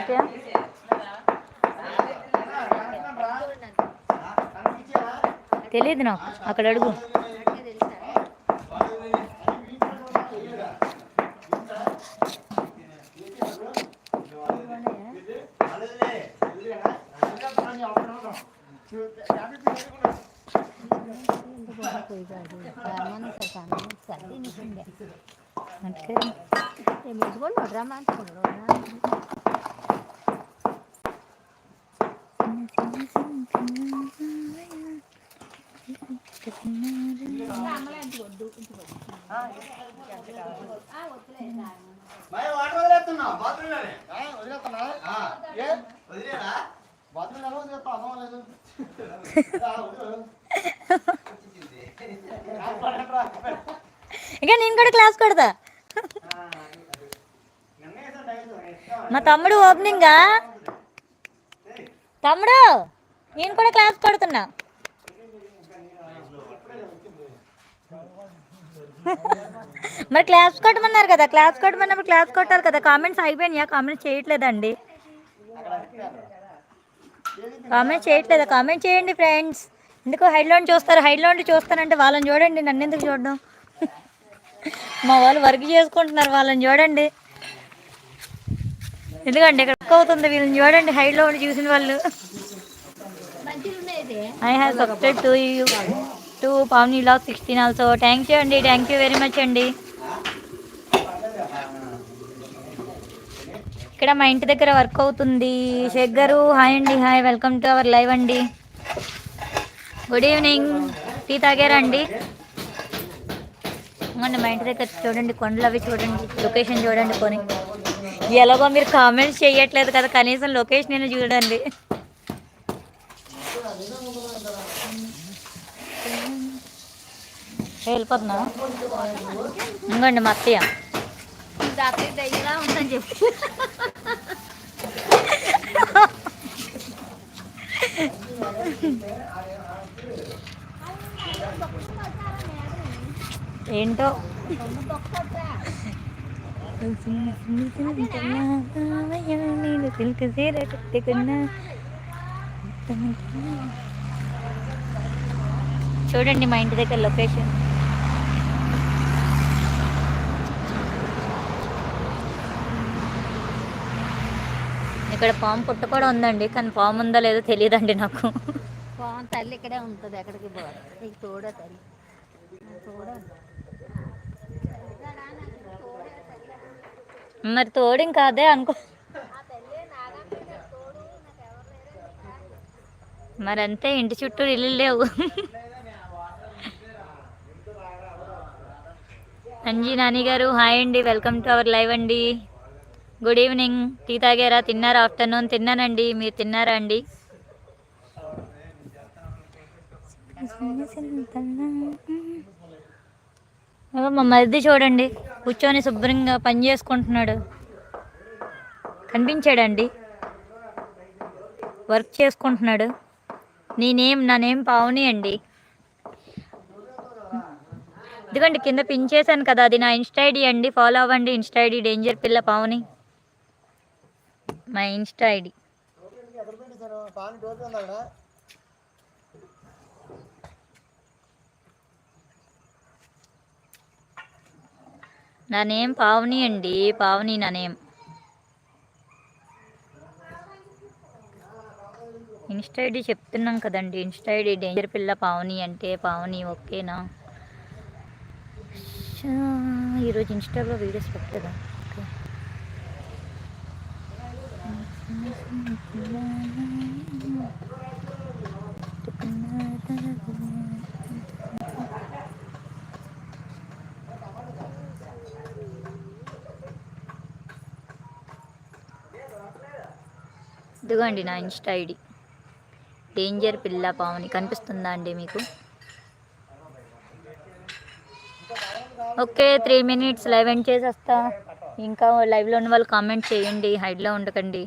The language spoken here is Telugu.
సత్య తెలియదు నాకు, అక్కడ అడుగు. ఇంకా నేను కూడా క్లాస్ కొడతా. మా తమ్ముడు ఓపెనింగా, తమ్ముడు నేను కూడా క్లాస్ కొడుతున్నా. మరి క్లాస్ కొట్టమన్నారు కదా, క్లాస్ కొట్టమన్నప్పుడు క్లాస్ కొట్టాలి కదా. కామెంట్స్ అయిపోయినాయా? కామెంట్స్ చేయట్లేదండి, కామెంట్ చేయట్లేదా? కామెంట్ చేయండి ఫ్రెండ్స్. ఎందుకు హైడ్లో చూస్తారు, హైడ్లో చూస్తానంటే వాళ్ళని చూడండి, నన్ను ఎందుకు చూడడం? మా వాళ్ళు వర్క్ చేసుకుంటున్నారు, వాళ్ళని చూడండి. ఎందుకంటే ఇక్కడ వర్క్ అవుతుంది, వీళ్ళని చూడండి, హైడ్లో ఉండి చూసిన వాళ్ళు. I have subscribe to you to Pavani vlog 16 also. Thank you అండి, థ్యాంక్ యూ వెరీ మచ్ అండి. ఇక్కడ మా ఇంటి దగ్గర వర్క్ అవుతుంది. షేక్ గారు హాయ్ అండి, hi, welcome to our live అండి. Good evening. టీ తాగారా అండి? అవునండి, మా ఇంటి దగ్గర చూడండి, కొండలు అవి చూడండి, లొకేషన్ చూడండి. కొని ఎలాగో మీరు కామెంట్స్ చేయట్లేదు కదా, కనీసం లొకేషన్ అయినా చూడండి. వెళ్ళిపోతున్నా ఇంకోండి మా అత్తయ్య దయ్యలా ఉందని చెప్పి ఏంటో నేను సిల్క్ సీర కట్టుకున్నా. చూడండి మా ఇంటి దగ్గర లొకేషన్. ఇక్కడ పాము పుట్ట కూడా ఉందండి, కానీ పాము ఉందో లేదో తెలియదండి నాకు. పాము తల్లి ఇక్కడే ఉంటుంది, ఎక్కడికి పోవాలి. తోడ తల్లి మరి తోడు ఇంకా అదే అనుకో. మరి అంతే, ఇంటి చుట్టూ ఇల్లు లేవు. అంజీ నాని గారు హాయ్ అండి, వెల్కమ్ టు అవర్ లైవ్ అండి. Good evening. టీ తాగారా? తిన్నారా? ఆఫ్టర్నూన్ తిన్నానండి, మీరు తిన్నారా అండి? మా మరిది చూడండి, కూర్చొని శుభ్రంగా పని చేసుకుంటున్నాడు. కనిపించాడండి, వర్క్ చేసుకుంటున్నాడు. నా నేమ్ పావని అండి. ఇదిగోండి కింద పిన్ చేశాను కదా, అది నా ఇన్స్టా ఐడి అండి, ఫాలో అవ్వండి. ఇన్స్టా ఐడి డేంజర్ పిల్ల పావని, మా ఇన్స్టా ఐడి. నా నేమ్ పావని అండి, పావని నా నేమ్. ఇన్స్టా ఐడి చెప్తున్నాం కదండి, ఇన్స్టా ఐడి డేంజర్ పిల్ల పావని అంటే పావని, ఓకేనా? ఈరోజు ఇన్స్టాలో వీడియోస్ పెట్టదా? ఇదిగోండి నా ఇన్స్టా ఐడి డేంజర్ పిల్ల పావని. కనిపిస్తుందా అండి మీకు? ఓకే, 3 minutes లైవ్ ఎండ్ చేసేస్తా. ఇంకా లైవ్లో ఉన్న వాళ్ళు కామెంట్ చేయండి, హైడ్లో ఉండకండి.